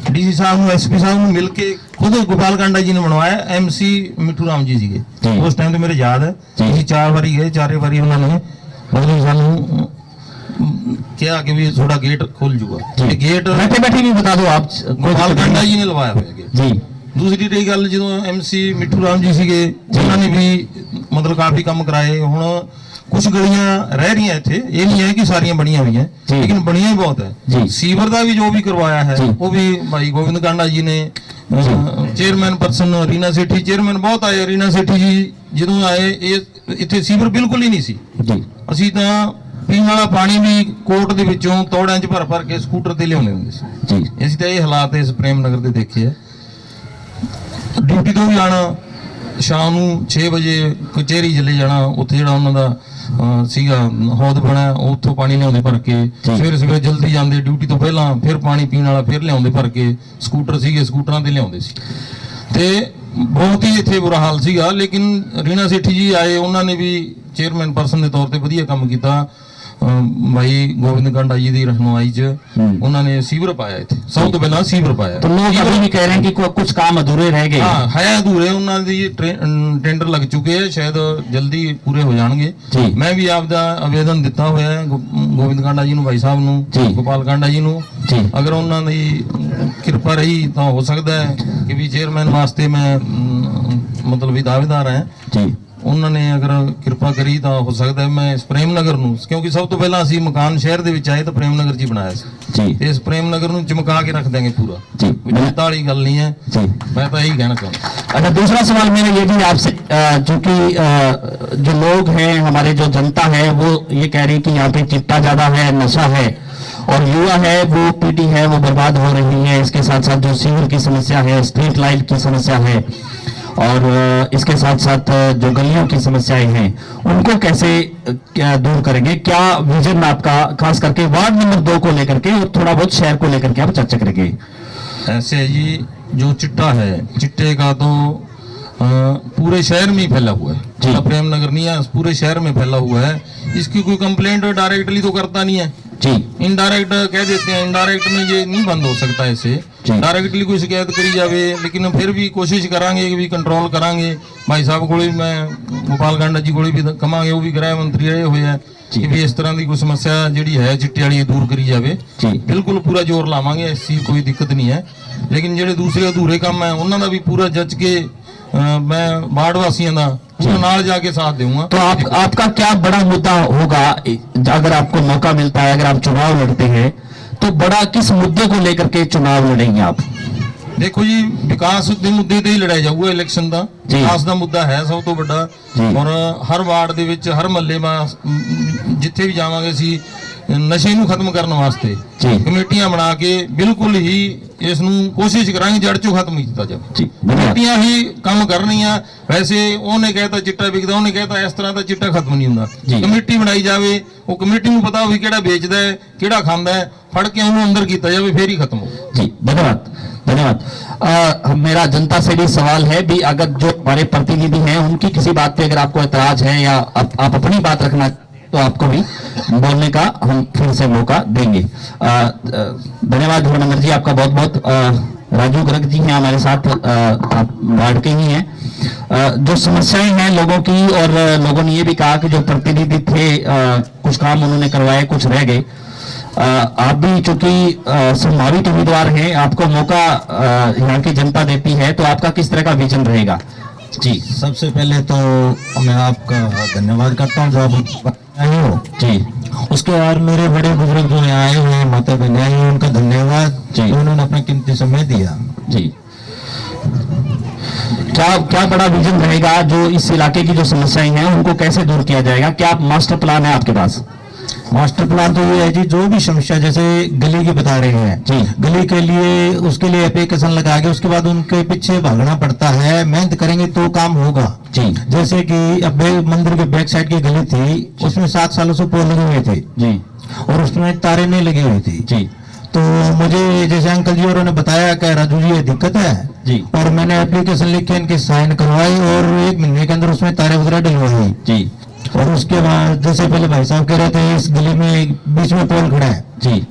डीसी साहब ਨੂੰ एसपी साहब ਨੂੰ मिल के खुद गोपाल कांडा जी ने बनवाया। एमसी मिठू राम जी ਸੀਗੇ उस टाइम तो मेरे याद है। ਅਸੀਂ 4 ਵਾਰੀ गए, 4 ਵਾਰੀ ਉਹਨਾਂ ਨੇ मतलब ਸਾਨੂੰ किया कि भी थोड़ा गेट खुल जूगा। गेट बैठे बैठे भी बता दो आप, गोपाल कांडा जी ने लवाया हुआ गेट जी। दूसरी रही गल जो एमसी मिठू राम जी सीगे, उन्होंने भी मतलब काफी काम कराए। हुण कुछ गलियां रह रही हैं इत्थे, ये नहीं है कि सारियां बनिया हुई हैं, लेकिन बनिया ही बहुत है। सीवर का भी जो भी करवाया है वो भी भाई गोविंद कांडा जी ने, चेयरमैन पर्सन रीना सेठी, चेयरमैन बहुत आए। रीना सेठी जी जो आए, इत्थे सीवर बिल्कुल ही नहीं सी। असीं तां पीण वाला पानी भी कोट दे विचों तौड़िਆਂ 'ਚ भर के स्कूटर ते लिआउंदे हुंदे सी। ਅਸੀਂ ਤਾਂ ਇਹ ਹਾਲਾਤ ਇਸ ਪ੍ਰੇਮ ਨਗਰ ਦੇ ਦੇਖੇ ਆ। ਡਿਊਟੀ ਤੋਂ ਵੀ ਆਣਾ, ਸ਼ਾਮ ਨੂੰ 6 ਵਜੇ ਕਚਹਿਰੀ ਚਲੇ ਜਾਣਾ। ਉੱਥੇ ਜਿਹੜਾ ਉਹਨਾਂ ਦਾ ਸੀਗਾ ਹੌਦ ਬਣਿਆ, ਉੱਥੋਂ ਪਾਣੀ ਲਿਆਉਂਦੇ ਭਰ ਕੇ। ਸਵੇਰੇ ਸਵੇਰੇ ਜਲਦੀ ਜਾਂਦੇ ਡਿਊਟੀ ਤੋਂ ਪਹਿਲਾਂ, ਫਿਰ ਪਾਣੀ ਪੀਣ ਵਾਲਾ ਫਿਰ ਲਿਆਉਂਦੇ ਭਰ ਕੇ। ਸਕੂਟਰ ਸੀਗੇ, ਸਕੂਟਰਾਂ ਤੇ ਲਿਆਉਂਦੇ ਸੀ ਤੇ ਬਹੁਤ ਹੀ ਇੱਥੇ ਬੁਰਾ ਹਾਲ ਸੀਗਾ। ਲੇਕਿਨ ਰੀਨਾ ਸੇਠੀ ਜੀ ਆਏ, ਉਹਨਾਂ ਨੇ ਵੀ ਚੇਅਰਮੈਨ ਪਰਸਨ ਦੇ ਤੌਰ ਤੇ ਵਧੀਆ ਕੰਮ ਕੀਤਾ। भाई गोविंद कांडा जी की रहनुमाई च उन्होंने सीवर पाया इत्थे, सब तो पहला सीवर पाया। तो लोग अभी भी कह रहे हैं कि कुछ काम अधूरे रह गए। हाँ है अधूरे, उन्होंने टेंडर लग चुके हैं, शायद जल्दी पूरे हो जाएंगे। मैं भी आपका आवेदन दिता हुआ है गोविंद कांडा जी भाई साहब नूं, गोपाल कांडा जी नूं। अगर उन्होंने कृपा रही तो हो सकता है कि भी चेयरमैन वास्ते मैं मतलब भी दावेदार है। उन्होंने अगर कृपा करी तो हो सकता है मैं इस प्रेम नगर नूं, क्योंकि सब तो पहला असीं मकान शहर दे विच आए तो प्रेम नगर जी बनाया सी। इस प्रेम नगर नूं चमका के रख देंगे पूरा, चिंता वाली गल नहीं है। मैं तो यही कहना चाहूँगा। अच्छा, दूसरा सवाल मेरा ये भी आपसे, चूंकि जो लोग हैं, हमारे जो जनता है, वो ये कह रही है कि यहाँ पे चिट्टा ज्यादा है, नशा है और युवा है वो पीढ़ी है वो बर्बाद हो रही है। इसके साथ साथ जो सीवर की समस्या है, स्ट्रीट लाइट की समस्या है और इसके साथ साथ जो गलियों की समस्याएं हैं उनको कैसे दूर करेंगे? क्या विजन आपका, खास करके वार्ड नंबर 2 को लेकर के और थोड़ा बहुत शहर को लेकर के आप चर्चा करेंगे? ऐसे है जी, जो चिट्टा है, चिट्टे का तो पूरे शहर में ही फैला हुआ है। प्रेम नगर नहीं है, पूरे शहर में फैला हुआ है। इसकी कोई कंप्लेंट डायरेक्टली तो करता नहीं है जी, इनडायरेक्ट कह देते हैं। इनडायरेक्ट में ये नहीं बंद हो सकता ऐसे, डायरेक्टली कोई शिकायत करी जावे। लेकिन फिर भी कोशिश करांगे कि भी कंट्रोल करांगे। भाई साहब को भी, मैं गोपाल कांडा जी को भी कहांगे, वो भी गृह मंत्री रहे हुए हैं कि भी इस तरह की कोई समस्या जी है चिट्टे वाली दूर करी जावे। बिल्कुल पूरा जोर लावांगे, ऐसी कोई दिक्कत नहीं है। लेकिन जो दूसरे अधूरे काम है उन्होंने भी पूरा जज के मैं वार्ड वासियों का नाल जाके साथ दूंगा। तो आपका क्या बड़ा मुद्दा होगा अगर आपको मौका मिलता है, अगर आप चुनाव लड़ते हैं तो बड़ा किस मुद्दे को लेकर के चुनाव लड़ेंगे आप? देखो जी, विकास के मुद्दे ते ही लड़ाया जाऊगा। इलेक्शन का विकास का मुद्दा है सब तो बड़ा। और हर वार्ड दे विच, हर महल्ले में जिथे भी जावांगे असीं नशे नूं खत्म करने वास्ते कमेटियां बना के बिल्कुल ही इस नूं कोशिश करांगे जड़ चों खत्म किया जाए। कमेटियां ही काम करनियां। वैसे उन्हें कहता चिट्टा विकदा, उन्हें कहता इस तरह का चिट्टा खत्म नहीं हुंदा। कमेटी बनाई जावे, वो कमेटी नूं पता होवे किहड़ा बेचदा है, किहड़ा खांदा है, फड़ के उन्हें अंदर किया जाए, फिर ही खत्म हो। जी धन्यवाद धन्यवाद। मेरा जनता से भी सवाल है भी, अगर जो हमारे प्रतिनिधि हैं उनकी किसी बात पे अगर आपको एतराज है या आप अपनी बात रखना तो आपको भी बोलने का हम फिर से मौका देंगे। धन्यवाद हरविंदर जी, आपका बहुत बहुत राजू गर्ग जी हैं हमारे साथ, आप वार्ड के ही हैं। जो समस्याएं हैं लोगों की, और लोगों ने ये भी कहा कि जो प्रतिनिधि थे कुछ काम उन्होंने करवाए, कुछ रह गए। आप भी चूंकि संभावित उम्मीदवार हैं, आपको मौका यहाँ की जनता देती है, तो आपका किस तरह का विजन रहेगा? जी, सबसे पहले तो मैं आपका धन्यवाद करता हूँ जो आप आए हो जी। उसके बाद मेरे बड़े बुजुर्ग जो यहाँ आए हुए हैं, माता बहन आई हैं, उनका धन्यवाद जी, उन्होंने अपना कीमती समय दिया जी। क्या बड़ा विजन रहेगा जो इस इलाके की जो समस्याएं हैं उनको कैसे दूर किया जाएगा? क्या मास्टर प्लान है आपके पास? मास्टर प्लान तो ये है जी, जो भी समस्या जैसे गली की बता रहे हैं जी, गली के लिए उसके लिए एप्लीकेशन लगा के उसके बाद उनके पीछे भागना पड़ता है। मेहनत करेंगे तो काम होगा जी। जैसे कि अब मंदिर के बैक साइड की गली थी, उसमें 7 सालों से पोल लगे हुए थे जी, और उसमें तारे नहीं लगी हुई थी जी। तो मुझे जैसे अंकल जी और ने बताया कि राजू जी ये दिक्कत है जी, और मैंने एप्लीकेशन लिख के इनके साइन करवाई और 1 महीने के अंदर उसमें तारे वगैरह डलवाई जी। और उसके बाद जैसे पहले भाई साहब कह रहे थे, इस गली में बीच में पोल खड़ा है जी,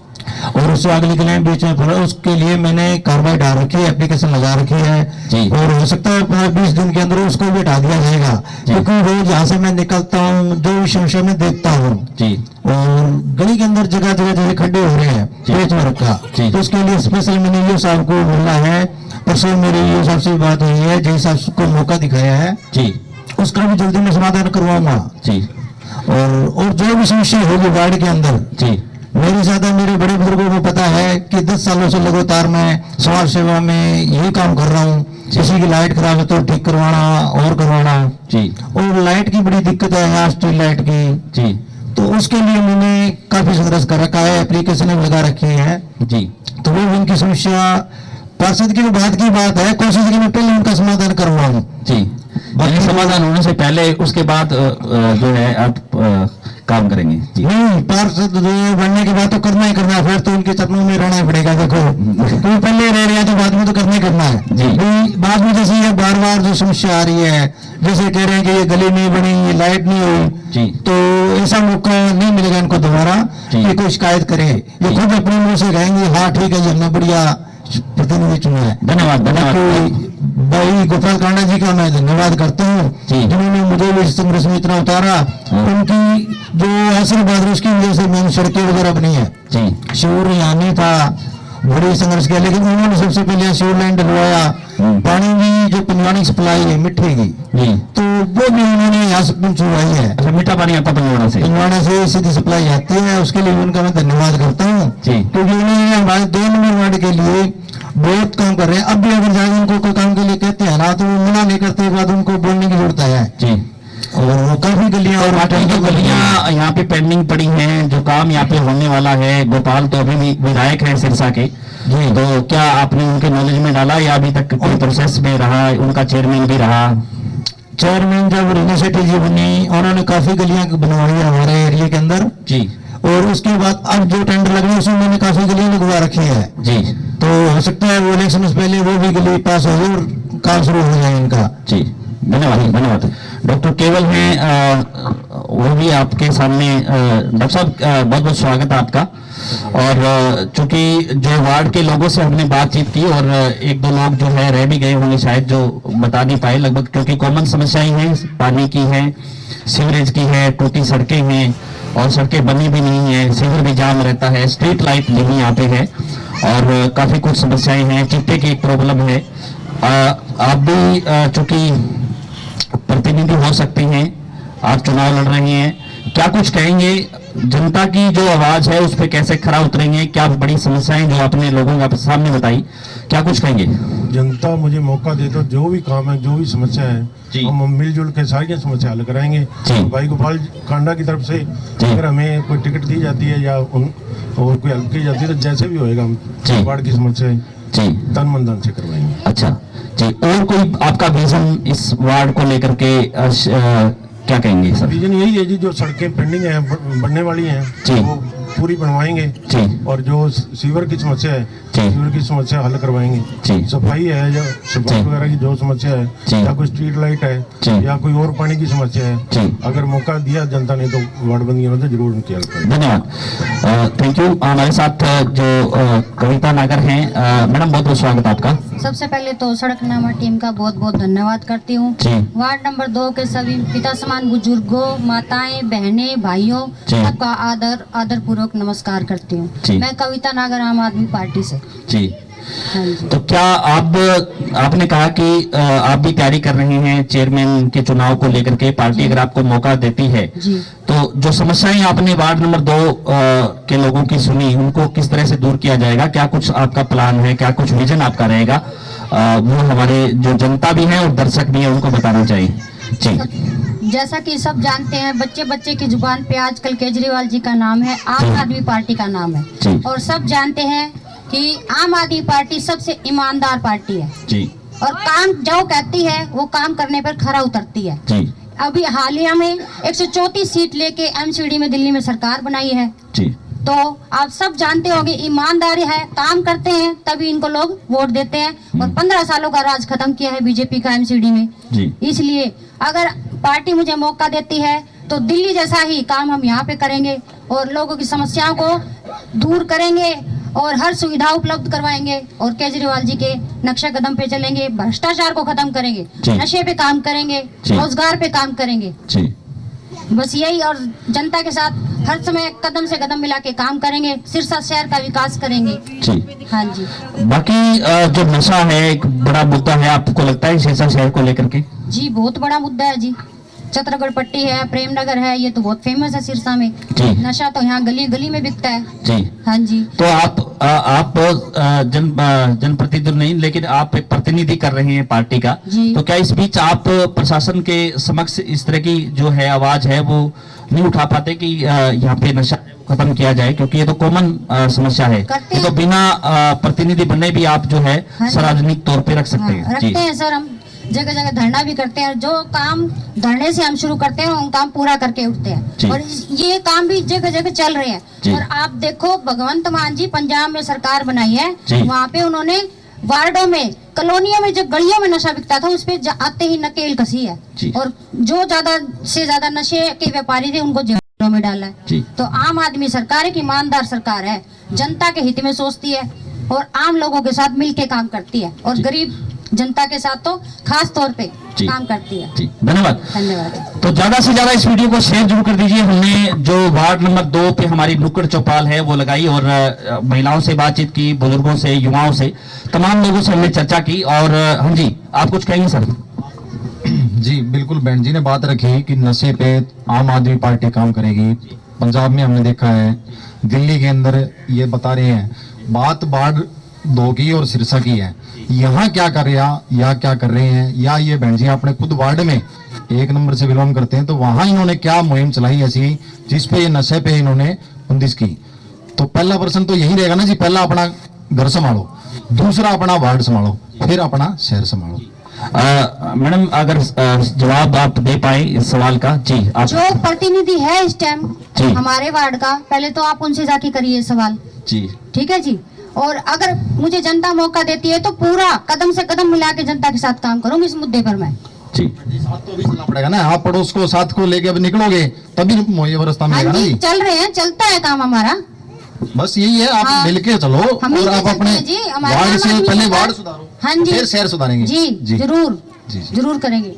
और उससे अगली गली में बीच में पोल, उसके लिए मैंने कार्रवाई डाल रखी है, एप्लीकेशन लगा रखी है जी। और हो सकता है 15-20 दिन के अंदर उसको भी हटा दिया जाएगा, क्योंकि रोज यहाँ से मैं निकलता हूँ, जो भी समस्या में देखता हूँ जी। और गली के अंदर जगह जगह जैसे खड्डे हो रहे हैं पेच में रखा, तो उसके लिए स्पेशल मैंने ये साहब को बोलना है, परसों मेरी ये साहब से बात हुई है, जय साहब को मौका दिखाया है जी, उसका भी जल्दी में समाधान करवाऊंगा जी। और जो भी समस्या होगी वार्ड के अंदर जी, मेरे साथ मेरे बड़े बुजुर्गों को पता है कि 10 सालों से लगातार मैं समाज सेवा में यही काम कर रहा हूँ। किसी की लाइट खराब है तो ठीक करवाना और करवाना जी, और लाइट की बड़ी दिक्कत है यहाँ स्ट्रीट लाइट की जी, तो उसके लिए मैंने काफी संघर्ष कर रखा है, एप्लीकेशन लगा रखी है जी। तो वो उनकी समस्या पार्षद की बात है, कोशिश की मैं पहले उनका समाधान करवाऊँ जी। बाकी समाधान होने से पहले उसके बाद जो है आप काम करेंगे जी। नहीं, पार्षद बनने के बाद तो करना ही करना है, फिर तो उनके चरणों में रहना पड़ेगा। देखो तो पहले रह रहे हैं तो बाद में तो करना ही करना है जी। बाद में जैसे ये बार बार जो समस्या आ रही है, जैसे कह रहे हैं कि ये गली नहीं बनी, ये लाइट नहीं हुई जी, तो ऐसा मौका नहीं मिलेगा इनको दोबारा कि कोई शिकायत करे। ये खुद अपने मुंह से कहेंगे हाँ ठीक है, हमने बढ़िया प्रतिनिधि चुना है। धन्यवाद भाई गोपाल कांडा जी का मैं धन्यवाद करता हूँ जिन्होंने मुझे भी इस संघर्ष में इतना उतारा। उनकी जो आशीर्वाद है उसकी वजह से मैंने सड़कें वगैरह बनी है जी। शिविर यहाँ नहीं था, बड़ी संघर्ष किया, लेकिन उन्होंने सबसे पहले शिविर लाइन डलवाया। पानी की जो पंजवानी सप्लाई है मिट्टी की जी, तो वो भी उन्होंने यहाँ से पहुंचवाई है। अच्छा, मीठा पानी आता पंजवाड़ा से सीधी सप्लाई आती है, उसके लिए उनका मैं धन्यवाद करता हूँ, क्योंकि उन्होंने हमारे 2 नंबर वार्ड के लिए बहुत काम कर रहे हैं। अब भी अगर जाए उनको कोई काम के लिए कहते हैं ना, तो वो मना नहीं करते, बाद उनको बोलने की जरूरत है जी। और वो काफी गलियां और जो गलियां यहाँ पे पेंडिंग पड़ी हैं, जो काम यहाँ पे होने वाला है, गोपाल तो अभी भी विधायक है सिरसा के जी, तो क्या आपने उनके नॉलेज में डाला या अभी तक कोई प्रोसेस में रहा? उनका चेयरमैन भी रहा। चेयरमैन जब यूनिवर्सिटी जी बनी, उन्होंने काफी गलियां बनवाई है हमारे एरिया के अंदर जी, और उसके बाद अब जो टेंडर लग रहे हैं उसमें मैंने काफी गलियां लगवा रखी है जी। तो हो सकता है वो इलेक्शन से पहले वो भी गली पास हो जाए और काम शुरू हो जाए इनका जी। धन्यवाद। डॉक्टर केवल हैं, वो भी आपके सामने। डॉक्टर साहब बहुत बहुत स्वागत है आपका। और चूंकि जो वार्ड के लोगों से हमने बातचीत की और 1-2 लोग जो है रह भी गए होंगे शायद, जो बता नहीं पाए लगभग, क्योंकि कॉमन समस्याएं हैं, पानी की है, सीवरेज की है, टूटी सड़कें हैं और सड़कें बनी भी नहीं है, सीवर भी जाम रहता है, स्ट्रीट लाइट नहीं यहाँ पे है और काफी कुछ समस्याएं हैं, चिट्टे की एक प्रॉब्लम है। आप भी चूंकि प्रतिनिधि हो सकते हैं, आप चुनाव लड़ रहे हैं, क्या कुछ कहेंगे? जनता की जो आवाज है उस पर कैसे खरा उतरेंगे? क्या बड़ी समस्याएं जो आपने लोगों के सामने बताई, क्या कुछ कहेंगे? जनता मुझे मौका दे तो जो भी काम है, जो भी समस्या है, हम मिलजुल के सारी समस्या हल कराएंगे। भाई गोपाल कांडा की तरफ से अगर हमें कोई टिकट दी जाती है या और कोई हेल्प की जाती है, तो जैसे भी होएगा हम वार्ड की समस्या तन मन धन से करवाएंगे। अच्छा जी, और कोई आपका विजन इस वार्ड को लेकर के क्या कहेंगे सर? विजन यही है जी, जो सड़कें पेंडिंग है बनने वाली हैं, वो पूरी बनवाएंगे और जो सीवर की समस्या है सीवर की समस्या हल करवाएंगे। सफाई है, जो सफाई वगैरह की जो समस्या है, या कोई स्ट्रीट लाइट है या कोई और पानी की समस्या है, अगर मौका दिया जनता ने तो वार्डबंदियों में तो जरूर उनकी हेल्प करेंगे। धन्यवाद, थैंक यू। हमारे साथ जो कविता नागर हैं, मैडम बहुत बहुत स्वागत आपका। सबसे पहले तो सड़कनामा टीम का बहुत बहुत धन्यवाद करती हूँ। वार्ड नंबर 2 के सभी पिता समान बुजुर्गों, माताएं, बहनें, भाइयों सबका आदर पूर्वक नमस्कार करती हूँ। मैं कविता नागर, आम आदमी पार्टी से। जी, तो क्या आपने कहा कि आप भी तैयारी कर रहे हैं चेयरमैन के चुनाव को लेकर के, पार्टी अगर आपको मौका देती है तो जो समस्याएं आपने वार्ड नंबर 2 के लोगों की सुनी, उनको किस तरह से दूर किया जाएगा? क्या कुछ आपका प्लान है, क्या कुछ विजन आपका रहेगा? वो हमारे जो जनता भी है और दर्शक भी है उनको बताना चाहिए। जी, जैसा कि सब जानते हैं, बच्चे बच्चे की जुबान पे आजकल केजरीवाल जी का नाम है, आम आदमी पार्टी का नाम है, और सब जानते हैं कि आम आदमी पार्टी सबसे ईमानदार पार्टी है जी। और काम जो कहती है वो काम करने पर खरा उतरती है जी। अभी हालिया में 134 सीट लेके एमसीडी में दिल्ली में सरकार बनाई है जी। तो आप सब जानते होंगे ईमानदारी है, काम करते हैं तभी इनको लोग वोट देते हैं, और 15 सालों का राज खत्म किया है बीजेपी का एमसीडी में जी। इसलिए अगर पार्टी मुझे मौका देती है तो दिल्ली जैसा ही काम हम यहाँ पे करेंगे और लोगों की समस्याओं को दूर करेंगे और हर सुविधा उपलब्ध करवाएंगे, और केजरीवाल जी के नक्शे कदम पे चलेंगे, भ्रष्टाचार को खत्म करेंगे, नशे पे काम करेंगे, रोजगार पे काम करेंगे जी। बस यही, और जनता के साथ हर समय कदम से कदम मिला के काम करेंगे, सिरसा शहर का विकास करेंगे जी। हाँ जी, बाकी जो नशा है एक बड़ा मुद्दा है, आपको लगता है सिरसा शहर को लेकर के? जी, बहुत बड़ा मुद्दा है जी। छतरगढ़ पट्टी है, प्रेम नगर है, ये तो बहुत फेमस है सिरसा में। नशा तो यहाँ गली गली में बिकता है जी। हाँ जी, तो आप जनप्रतिनिधि नहीं, लेकिन आप एक प्रतिनिधि कर रहे हैं पार्टी का, तो क्या इस बीच आप प्रशासन के समक्ष इस तरह की जो है आवाज है वो नहीं उठा पाते कि यहाँ पे नशा खत्म किया जाए? क्योंकि ये तो कॉमन समस्या है, ये तो बिना प्रतिनिधि बने भी आप जो है सार्वजनिक तौर पे रख सकते हैं। रखते हैं सर, हम जगह जगह धरना भी करते हैं, जो काम धरने से हम शुरू करते हैं वो काम पूरा करके उठते हैं, और ये काम भी जगह जगह चल रहे हैं। और आप देखो भगवंत मान जी पंजाब में सरकार बनाई है, वहाँ पे उन्होंने वार्डों में, कॉलोनियों में, जो गलियों में नशा बिकता था उस पे आते ही नकेल कसी है, और जो ज्यादा से ज्यादा नशे के व्यापारी थे उनको जेलों में डाला है। तो आम आदमी सरकार एक ईमानदार सरकार है, जनता के हित में सोचती है और आम लोगों के साथ मिलके काम करती है, और गरीब जनता के साथ तो खास तौर पे काम करती है। धन्यवाद। धन्यवाद। तो ज्यादा से ज्यादा इस वीडियो को शेयर जरूर कर दीजिए। हमने जो वार्ड नंबर 2 पे हमारी नुक्कड़ चौपाल है वो लगाई, और महिलाओं से बातचीत की, बुजुर्गों से, युवाओं से, तमाम लोगों से हमने चर्चा की। और हाँ जी, आप कुछ कहेंगे सर? जी बिल्कुल, बहन जी ने बात रखी कि नशे पे आम आदमी पार्टी काम करेगी। पंजाब में हमने देखा है, दिल्ली के अंदर ये बता रहे हैं, बात वार्ड 2 की और सिरसा की है। यहाँ क्या कर रहे हैं, या ये बहन जी अपने खुद वार्ड में 1 नंबर से बिलोंग करते हैं, तो वहां इन्होंने क्या मुहिम चलाई ऐसी जिसपे ये नशे पे इन्होंने बंदिश की? तो पहला प्रश्न तो यही रहेगा ना जी, पहला अपना घर संभालो, दूसरा अपना वार्ड संभालो, फिर अपना शहर संभालो। मैडम अगर जवाब आप दे पाए इस सवाल का। जी, आप जो प्रतिनिधि है इस टाइम हमारे वार्ड का, पहले तो आप उनसे जाके करिए सवाल जी, ठीक है जी। और अगर मुझे जनता मौका देती है तो पूरा कदम से कदम मिला के जनता के साथ काम करूंगी इस मुद्दे पर मैं जी। साथ तो भी चलना पड़ेगा ना, आप पड़ोस को साथ को लेके अब निकलोगे तभी ये रास्ता मिलेगा ना जी। चल रहे हैं, चलता है काम हमारा, बस यही है, आप मिलके चलो और आप अपने वार्ड से पहले वार्ड सुधारो, हाँ जी, फिर शहर सुधारेंगे जी, जरूर जरूर करेंगे।